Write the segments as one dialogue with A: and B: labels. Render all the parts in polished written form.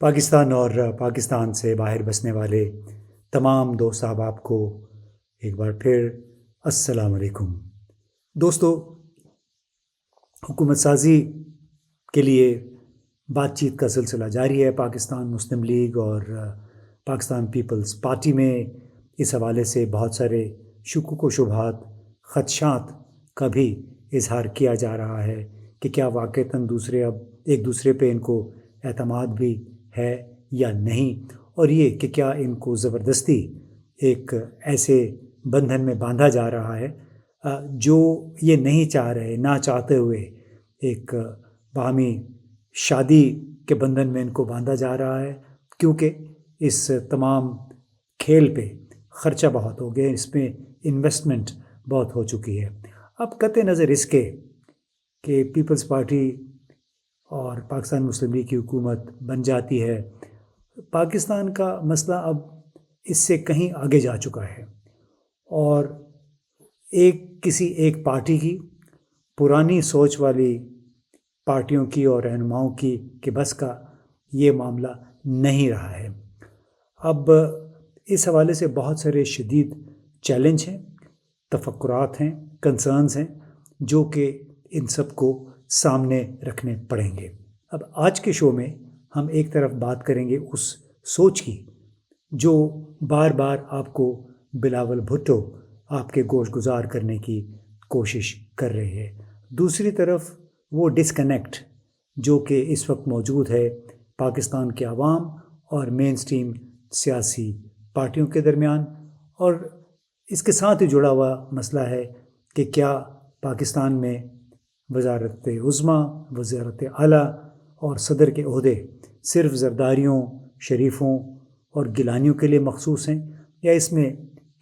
A: پاکستان اور پاکستان سے باہر بسنے والے تمام دوست احباب کو ایک بار پھر السلام علیکم۔ دوستو، حکومت سازی کے لیے بات چیت کا سلسلہ جاری ہے پاکستان مسلم لیگ اور پاکستان پیپلز پارٹی میں۔ اس حوالے سے بہت سارے شکوک و شبہات، خدشات کا بھی اظہار کیا جا رہا ہے کہ کیا واقعتاً اب ایک دوسرے پہ ان کو اعتماد بھی ہے یا نہیں، اور یہ کہ کیا ان کو زبردستی ایک ایسے بندھن میں باندھا جا رہا ہے جو یہ نہیں چاہ رہے، نہ چاہتے ہوئے ایک باہمی شادی کے بندھن میں ان کو باندھا جا رہا ہے، کیونکہ اس تمام کھیل پہ خرچہ بہت ہو گیا، اس میں انویسٹمنٹ بہت ہو چکی ہے۔ اب قطع نظر اس کے کہ پیپلز پارٹی اور پاکستان مسلم لیگ کی حکومت بن جاتی ہے، پاکستان کا مسئلہ اب اس سے کہیں آگے جا چکا ہے، اور کسی ایک پارٹی کی، پرانی سوچ والی پارٹیوں کی اور رہنماؤں کی کہ بس کا یہ معاملہ نہیں رہا ہے۔ اب اس حوالے سے بہت سارے شدید چیلنج ہیں، تفکرات ہیں، کنسرنز ہیں، جو کہ ان سب کو سامنے رکھنے پڑیں گے۔ اب آج کے شو میں ہم ایک طرف بات کریں گے اس سوچ کی جو بار بار آپ کو بلاول بھٹو آپ کے گوش گزار کرنے کی کوشش کر رہے ہیں، دوسری طرف وہ ڈسکنیکٹ جو کہ اس وقت موجود ہے پاکستان کے عوام اور مین سٹریم سیاسی پارٹیوں کے درمیان، اور اس کے ساتھ ہی جڑا ہوا مسئلہ ہے کہ کیا پاکستان میں وزارت عظمیٰ، وزارت اعلیٰ اور صدر کے عہدے صرف زرداریوں، شریفوں اور گیلانیوں کے لیے مخصوص ہیں، یا اس میں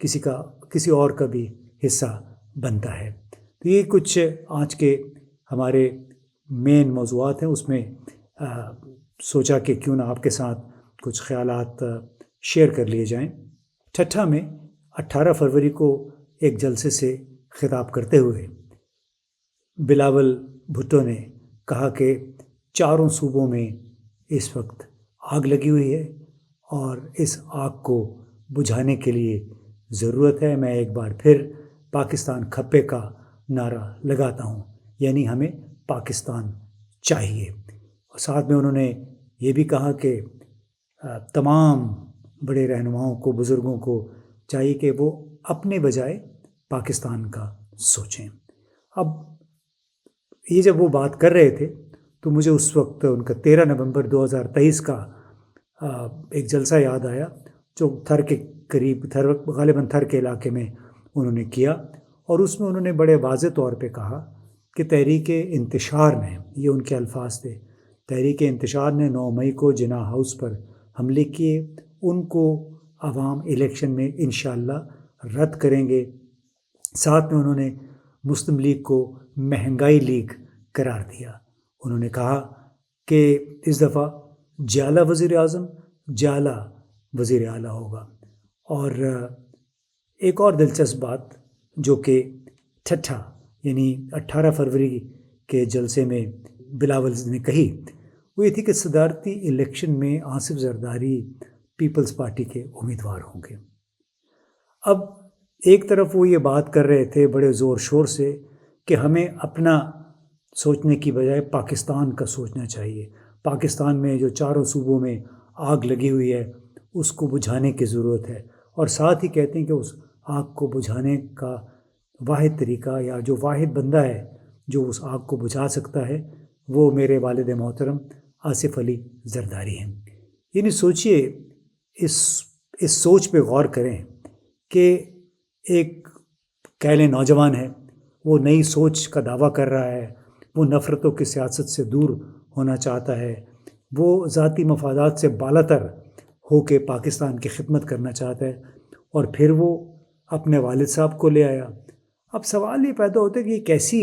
A: کسی اور کا بھی حصہ بنتا ہے؟ تو یہ کچھ آج کے ہمارے مین موضوعات ہیں، اس میں سوچا کہ کیوں نہ آپ کے ساتھ کچھ خیالات شیئر کر لیے جائیں۔ ٹھٹھہ میں 18 فروری کو ایک جلسے سے خطاب کرتے ہوئے بلاول بھٹو نے کہا کہ چاروں صوبوں میں اس وقت آگ لگی ہوئی ہے، اور اس آگ کو بجھانے کے لیے ضرورت ہے، میں ایک بار پھر پاکستان کھپے کا نعرہ لگاتا ہوں، یعنی ہمیں پاکستان چاہیے۔ اور ساتھ میں انہوں نے یہ بھی کہا کہ تمام بڑے رہنماؤں کو، بزرگوں کو چاہیے کہ وہ اپنے بجائے پاکستان کا سوچیں۔ اب یہ جب وہ بات کر رہے تھے تو مجھے اس وقت ان کا 13 نومبر 2023 کا ایک جلسہ یاد آیا جو تھر کے قریب، غالباً تھر کے علاقے میں انہوں نے کیا، اور اس میں انہوں نے بڑے واضح طور پہ کہا کہ تحریک انتشار نے، یہ ان کے الفاظ تھے، تحریک انتشار نے 9 مئی کو جناح ہاؤس پر حملے کیے، ان کو عوام الیکشن میں انشاءاللہ رد کریں گے۔ ساتھ میں انہوں نے مسلم لیگ کو مہنگائی لیگ قرار دیا۔ انہوں نے کہا کہ اس دفعہ جعلی وزیر اعظم جعلی وزیر اعلیٰ ہوگا۔ اور ایک اور دلچسپ بات جو کہ ٹھٹھہ یعنی 18 فروری کے جلسے میں بلاول نے کہی، وہ یہ تھی کہ صدارتی الیکشن میں آصف زرداری پیپلز پارٹی کے امیدوار ہوں گے۔ اب ایک طرف وہ یہ بات کر رہے تھے بڑے زور شور سے کہ ہمیں اپنا سوچنے کی بجائے پاکستان کا سوچنا چاہیے، پاکستان میں جو چاروں صوبوں میں آگ لگی ہوئی ہے اس کو بجھانے کی ضرورت ہے، اور ساتھ ہی کہتے ہیں کہ اس آگ کو بجھانے کا واحد طریقہ یا جو واحد بندہ ہے جو اس آگ کو بجھا سکتا ہے وہ میرے والد محترم آصف علی زرداری ہیں۔ یعنی سوچئے، اس سوچ پہ غور کریں کہ ایک کہہ لیں نوجوان ہے، وہ نئی سوچ کا دعویٰ کر رہا ہے، وہ نفرتوں کی سیاست سے دور ہونا چاہتا ہے، وہ ذاتی مفادات سے بالاتر ہو کے پاکستان کی خدمت کرنا چاہتا ہے، اور پھر وہ اپنے والد صاحب کو لے آیا۔ اب سوال یہ پیدا ہوتا ہے کہ یہ کیسی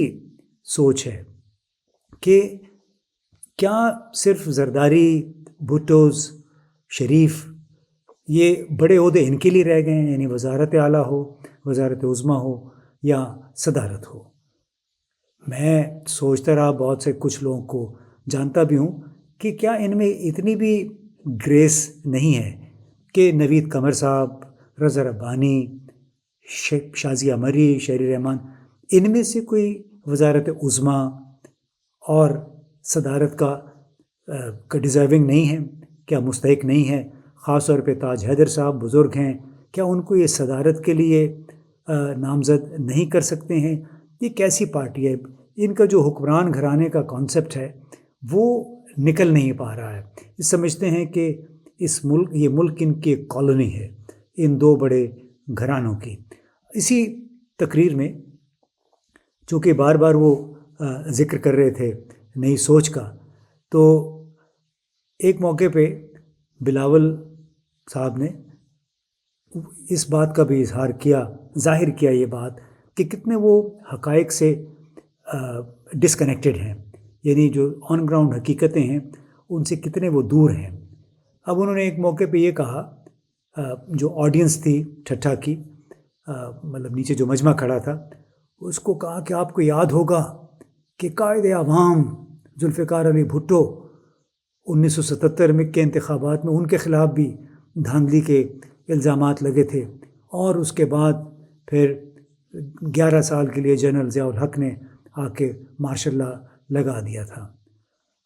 A: سوچ ہے کہ کیا صرف زرداری، بھٹوز، شریف، یہ بڑے عہدے ان کے لیے رہ گئے ہیں، یعنی وزارت اعلیٰ ہو، وزارت عظمیٰ ہو یا صدارت ہو؟ میں سوچتا رہا، بہت سے کچھ لوگوں کو جانتا بھی ہوں کہ کیا ان میں اتنی بھی گریس نہیں ہے کہ نوید قمر صاحب، رضا ربانی، شازیہ مری، شہری رحمان، ان میں سے کوئی وزارت عظمیٰ اور صدارت کا ڈیزرونگ نہیں ہے؟ کیا مستحق نہیں ہے؟ خاص طور پہ تاج حیدر صاحب بزرگ ہیں، کیا ان کو یہ صدارت کے لیے نامزد نہیں کر سکتے ہیں؟ یہ کیسی پارٹی ہے؟ ان کا جو حکمران گھرانے کا کانسیپٹ ہے وہ نکل نہیں پا رہا ہے۔ یہ سمجھتے ہیں کہ یہ ملک ان کی ایک کالونی ہے، ان دو بڑے گھرانوں کی۔ اسی تقریر میں چونکہ بار بار وہ ذکر کر رہے تھے نئی سوچ کا، تو ایک موقع پہ بلاول صاحب نے اس بات کا بھی ظاہر کیا یہ بات کہ کتنے وہ حقائق سے ڈسکنیکٹڈ ہیں، یعنی جو آن گراؤنڈ حقیقتیں ہیں ان سے کتنے وہ دور ہیں۔ اب انہوں نے ایک موقع پہ یہ کہا، جو آڈینس تھی ٹھٹھا کی، مطلب نیچے جو مجمع کھڑا تھا، اس کو کہا کہ آپ کو یاد ہوگا کہ قائد عوام ذوالفقار علی بھٹو 1977 میں کے انتخابات میں ان کے خلاف بھی دھاندلی کے الزامات لگے تھے، اور اس کے بعد پھر 11 سال کے لیے جنرل ضیاء الحق نے آ کے مارشل لا لگا دیا تھا۔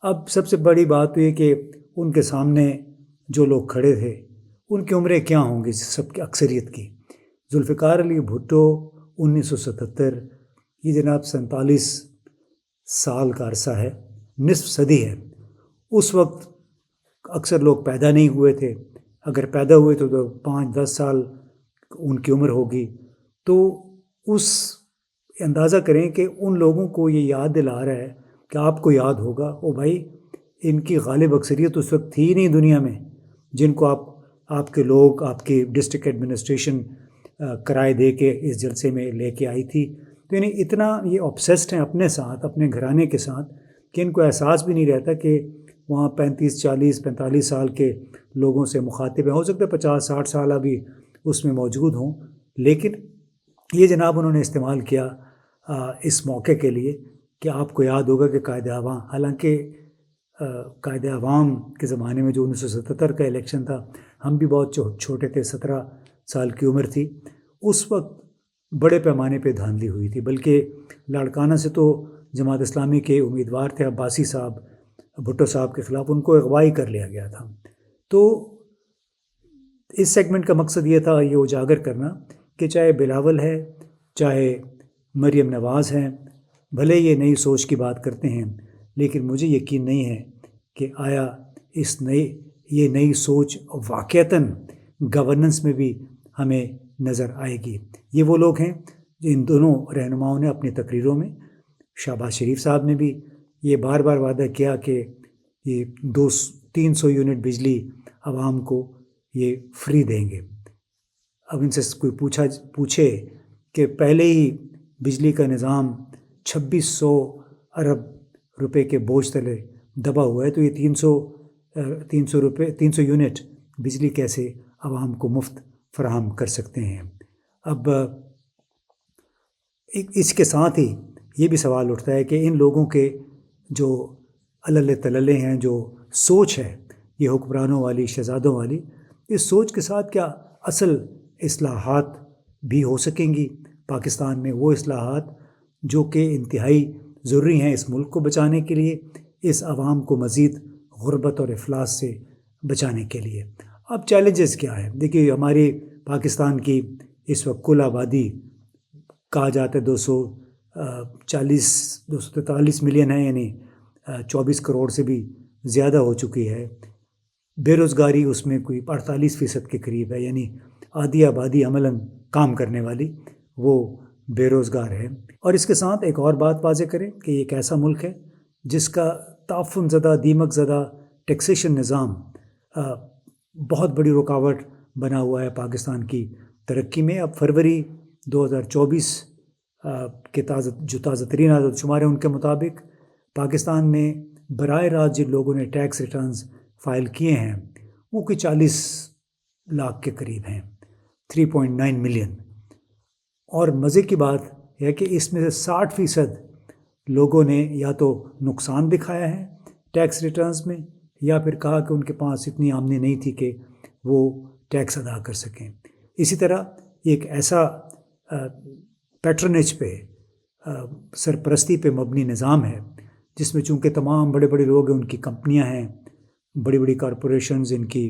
A: اب سب سے بڑی بات یہ کہ ان کے سامنے جو لوگ کھڑے تھے ان کی عمریں کیا ہوں گی سب کی اکثریت کی؟ ذوالفقار علی بھٹو 1977، یہ جناب 47 سال کا عرصہ ہے، نصف صدی ہے۔ اس وقت اکثر لوگ پیدا نہیں ہوئے تھے، اگر پیدا ہوئے تو 5-10 سال ان کی عمر ہوگی۔ تو اس اندازہ کریں کہ ان لوگوں کو یہ یاد دلا رہا ہے کہ آپ کو یاد ہوگا، او بھائی ان کی غالب اکثریت اس وقت تھی نہیں دنیا میں، جن کو آپ کے لوگ، آپ کی ڈسٹرکٹ ایڈمنسٹریشن کرائے دے کے اس جلسے میں لے کے آئی تھی۔ تو یعنی اتنا یہ آبسیسڈ ہیں اپنے ساتھ، اپنے گھرانے کے ساتھ، کہ ان کو احساس بھی نہیں رہتا کہ وہاں 35، 40، 45 سال کے لوگوں سے مخاطب ہیں، ہو سکتا ہے 50-60 سال ابھی اس میں موجود ہوں، لیکن یہ جناب انہوں نے استعمال کیا اس موقع کے لیے کہ آپ کو یاد ہوگا کہ قائد عوام، حالانکہ قائد عوام کے زمانے میں جو 1977 کا الیکشن تھا، ہم بھی بہت چھوٹے تھے، 17 سال کی عمر تھی۔ اس وقت بڑے پیمانے پہ دھاندلی ہوئی تھی، بلکہ لاڑکانہ سے تو جماعت اسلامی کے امیدوار تھے عباسی صاحب، بھٹو صاحب کے خلاف، ان کو اغوائی کر لیا گیا تھا۔ تو اس سیگمنٹ کا مقصد یہ تھا، یہ اجاگر کرنا کہ چاہے بلاول ہے، چاہے مریم نواز ہیں، بھلے یہ نئی سوچ کی بات کرتے ہیں، لیکن مجھے یقین نہیں ہے کہ آیا یہ نئی سوچ واقعتاً گورننس میں بھی ہمیں نظر آئے گی۔ یہ وہ لوگ ہیں جو ان دونوں رہنماؤں نے اپنی تقریروں میں، شہباز شریف صاحب نے بھی یہ بار بار وعدہ کیا کہ یہ 300 یونٹ بجلی عوام کو یہ فری دیں گے۔ اب ان سے کوئی پوچھے کہ پہلے ہی بجلی کا نظام 2600 ارب روپے کے بوجھ تلے دبا ہوا ہے، تو یہ 300 یونٹ بجلی کیسے عوام کو مفت فراہم کر سکتے ہیں؟ اب اس کے ساتھ ہی یہ بھی سوال اٹھتا ہے کہ ان لوگوں کے جو علل تللے ہیں، جو سوچ ہے یہ حکمرانوں والی، شہزادوں والی، اس سوچ کے ساتھ کیا اصل اصلاحات بھی ہو سکیں گی پاکستان میں؟ وہ اصلاحات جو کہ انتہائی ضروری ہیں اس ملک کو بچانے کے لیے، اس عوام کو مزید غربت اور افلاس سے بچانے کے لیے۔ اب چیلنجز کیا ہیں؟ دیکھیے، ہماری پاکستان کی اس وقت کل آبادی کہا جاتا ہے 243 ملین ہے، یعنی 24 کروڑ سے بھی زیادہ ہو چکی ہے۔ بے روزگاری اس میں کوئی 48% کے قریب ہے، یعنی آدھی آبادی عملاً کام کرنے والی وہ بے روزگار ہے۔ اور اس کے ساتھ ایک اور بات واضح کریں کہ یہ ایک ایسا ملک ہے جس کا تعفن زدہ، دیمک زدہ ٹیکسیشن نظام بہت بڑی رکاوٹ بنا ہوا ہے پاکستان کی ترقی میں۔ اب فروری 2024 کے تازہ ترین اعداد شمار ہیں، ان کے مطابق پاکستان میں براہ راست جن لوگوں نے ٹیکس ریٹرنز فائل کیے ہیں وہ کوئی 40 لاکھ کے قریب ہیں، 3.9 ملین۔ اور مزے کی بات ہے کہ اس میں سے 60% لوگوں نے یا تو نقصان دکھایا ہے ٹیکس ریٹرنز میں، یا پھر کہا کہ ان کے پاس اتنی آمدنی نہیں تھی کہ وہ ٹیکس ادا کر سکیں۔ اسی طرح ایک ایسا پیٹرنیج پہ، سرپرستی پہ مبنی نظام ہے جس میں چونکہ تمام بڑے بڑے لوگ ہیں، ان کی کمپنیاں ہیں، بڑی بڑی کارپوریشنز، ان کی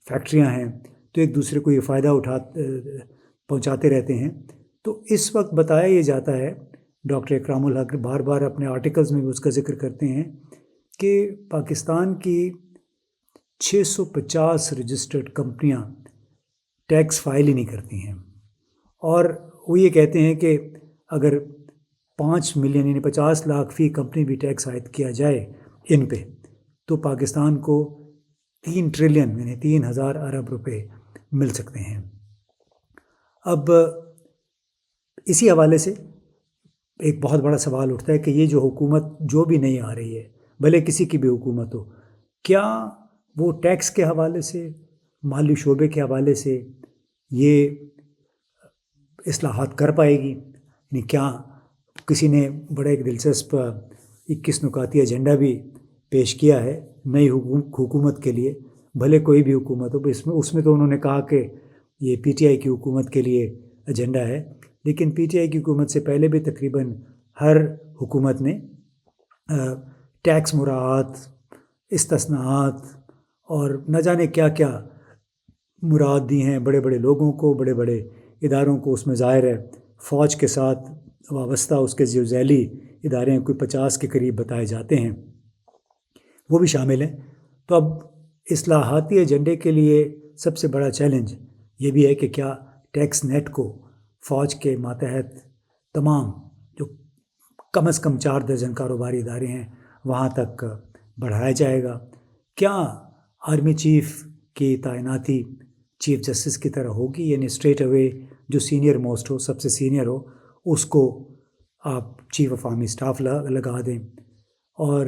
A: فیکٹریاں ہیں، تو ایک دوسرے کو یہ فائدہ پہنچاتے رہتے ہیں۔ تو اس وقت بتایا یہ جاتا ہے، ڈاکٹر اکرام الحق بار بار اپنے آرٹیکلز میں بھی اس کا ذکر کرتے ہیں کہ پاکستان کی 650 رجسٹرڈ کمپنیاں ٹیکس فائل ہی نہیں کرتی ہیں، اور وہ یہ کہتے ہیں کہ اگر 5 ملین یعنی 50 لاکھ فی کمپنی بھی ٹیکس عائد کیا جائے ان پہ، تو پاکستان کو 3 ٹریلین یعنی 3000 ارب روپے مل سکتے ہیں۔ اب اسی حوالے سے ایک بہت بڑا سوال اٹھتا ہے کہ یہ جو حکومت جو بھی نہیں آ رہی ہے، بھلے کسی کی بھی حکومت ہو، کیا وہ ٹیکس کے حوالے سے، مالی شعبے کے حوالے سے یہ اصلاحات کر پائے گی؟ یعنی کیا کسی نے بڑا ایک دلچسپ 21 نکاتی ایجنڈا بھی پیش کیا ہے نئی حکومت کے لیے، بھلے کوئی بھی حکومت ہو، اس میں تو انہوں نے کہا کہ یہ پی ٹی آئی کی حکومت کے لیے ایجنڈا ہے، لیکن پی ٹی آئی کی حکومت سے پہلے بھی تقریباً ہر حکومت نے ٹیکس مراعات، استثناءات اور نہ جانے کیا کیا مراد دی ہیں بڑے بڑے لوگوں کو، بڑے بڑے اداروں کو۔ اس میں ظاہر ہے فوج کے ساتھ وابستہ اس کے جو ذیلی ادارے ہیں، کوئی 50 کے قریب بتائے جاتے ہیں، وہ بھی شامل ہیں۔ تو اب اصلاحاتی ایجنڈے کے لیے سب سے بڑا چیلنج یہ بھی ہے کہ کیا ٹیکس نیٹ کو فوج کے ماتحت تمام جو کم از کم 4 درجن کاروباری ادارے ہیں وہاں تک بڑھایا جائے گا؟ کیا آرمی چیف کی تعیناتی چیف جسٹس کی طرح ہوگی، یعنی اسٹریٹ اوے جو سینئر موسٹ ہو، سب سے سینئر ہو، اس کو آپ چیف آف آرمی اسٹاف لگا دیں؟ اور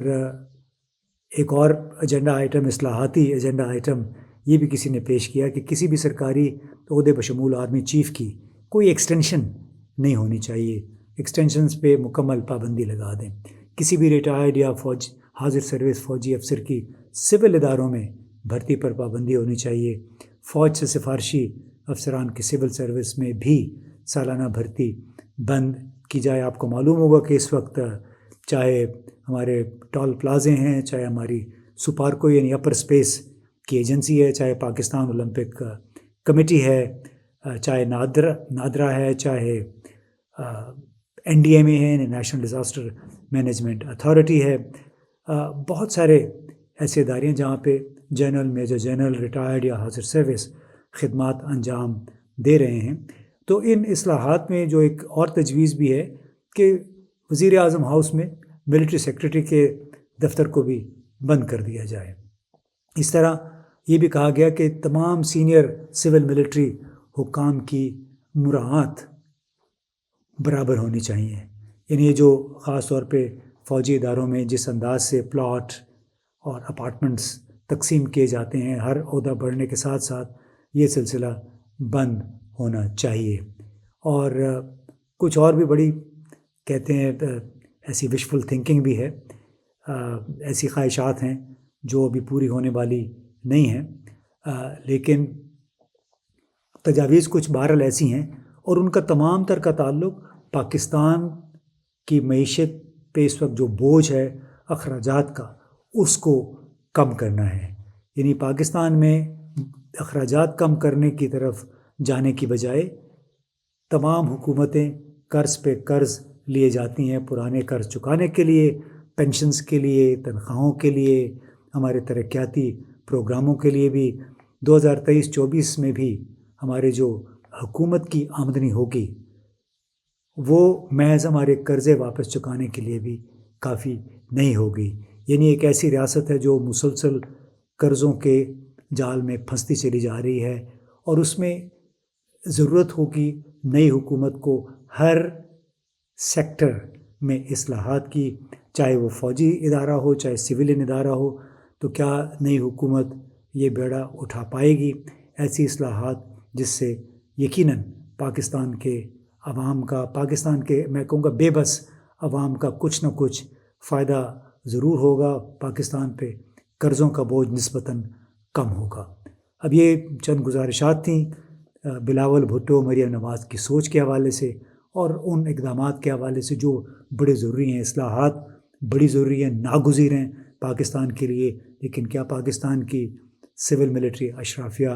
A: ایک اور ایجنڈا آئٹم، اصلاحاتی ایجنڈا آئٹم یہ بھی کسی نے پیش کیا کہ کسی بھی سرکاری عہدے بشمول آرمی چیف کی کوئی ایکسٹینشن نہیں ہونی چاہیے، ایکسٹینشنز پہ مکمل پابندی لگا دیں۔ کسی بھی ریٹائرڈ یا حاضر سروس فوجی افسر کی سول اداروں میں بھرتی پر پابندی ہونی چاہیے۔ فوج سے سفارشی افسران کی سول سروس میں بھی سالانہ بھرتی بند کی جائے۔ آپ کو معلوم ہوگا کہ اس وقت چاہے ہمارے ٹول پلازے ہیں، چاہے ہماری سپارکو یعنی اپر اسپیس کی ایجنسی ہے، چاہے پاکستان اولمپک کمیٹی ہے، چاہے نادرا ہے، چاہے این ڈی ایم اے ہے، نیشنل ڈیزاسٹر مینجمنٹ اتھارٹی ہے، بہت سارے ایسے ادارے ہیں جہاں پہ جنرل، میجر جنرل، ریٹائرڈ یا حاضر سروس خدمات انجام دے رہے ہیں۔ تو ان اصلاحات میں جو ایک اور تجویز بھی ہے کہ وزیر اعظم ہاؤس میں ملٹری سیکرٹری کے دفتر کو بھی بند کر دیا جائے۔ اس طرح یہ بھی کہا گیا کہ تمام سینئر سول ملٹری حکام کی مراعات برابر ہونی چاہیے، یعنی یہ جو خاص طور پہ فوجی اداروں میں جس انداز سے پلاٹ اور اپارٹمنٹس تقسیم کیے جاتے ہیں، ہر عہدہ بڑھنے کے ساتھ ساتھ یہ سلسلہ بند ہونا چاہیے۔ اور کچھ اور بھی بڑی کہتے ہیں ایسی وشفل تھنکنگ بھی ہے، ایسی خواہشات ہیں جو ابھی پوری ہونے والی نہیں ہیں، لیکن تجاویز کچھ بہرحال ایسی ہیں، اور ان کا تمام تر کا تعلق پاکستان کی معیشت پہ اس وقت جو بوجھ ہے اخراجات کا، اس کو کم کرنا ہے۔ یعنی پاکستان میں اخراجات کم کرنے کی طرف جانے کی بجائے تمام حکومتیں قرض پہ قرض لیے جاتی ہیں، پرانے قرض چکانے کے لیے، پینشنز کے لیے، تنخواہوں کے لیے، ہمارے ترقیاتی پروگراموں کے لیے بھی۔ 2023-24 میں بھی ہمارے جو حکومت کی آمدنی ہوگی وہ محض ہمارے قرضے واپس چکانے کے لیے بھی کافی نہیں ہوگی۔ یعنی ایک ایسی ریاست ہے جو مسلسل قرضوں کے جال میں پھنستی چلی جا رہی ہے، اور اس میں ضرورت ہوگی نئی حکومت کو ہر سیکٹر میں اصلاحات کی، چاہے وہ فوجی ادارہ ہو، چاہے سویلین ادارہ ہو۔ تو کیا نئی حکومت یہ بیڑا اٹھا پائے گی؟ ایسی اصلاحات جس سے یقیناً پاکستان کے عوام کا، پاکستان کے میں کہوں گا بے بس عوام کا کچھ نہ کچھ فائدہ ضرور ہوگا، پاکستان پہ قرضوں کا بوجھ نسبتاً کم ہوگا۔ اب یہ چند گزارشات تھیں بلاول بھٹو مریم نواز کی سوچ کے حوالے سے اور ان اقدامات کے حوالے سے جو بڑے ضروری ہیں۔ اصلاحات بڑی ضروری ہیں، ناگزیر ہیں پاکستان کے لیے، لیکن کیا پاکستان کی سول ملٹری اشرافیہ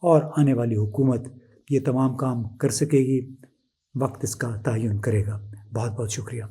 A: اور آنے والی حکومت یہ تمام کام کر سکے گی؟ وقت اس کا تعین کرے گا۔ بہت بہت شکریہ۔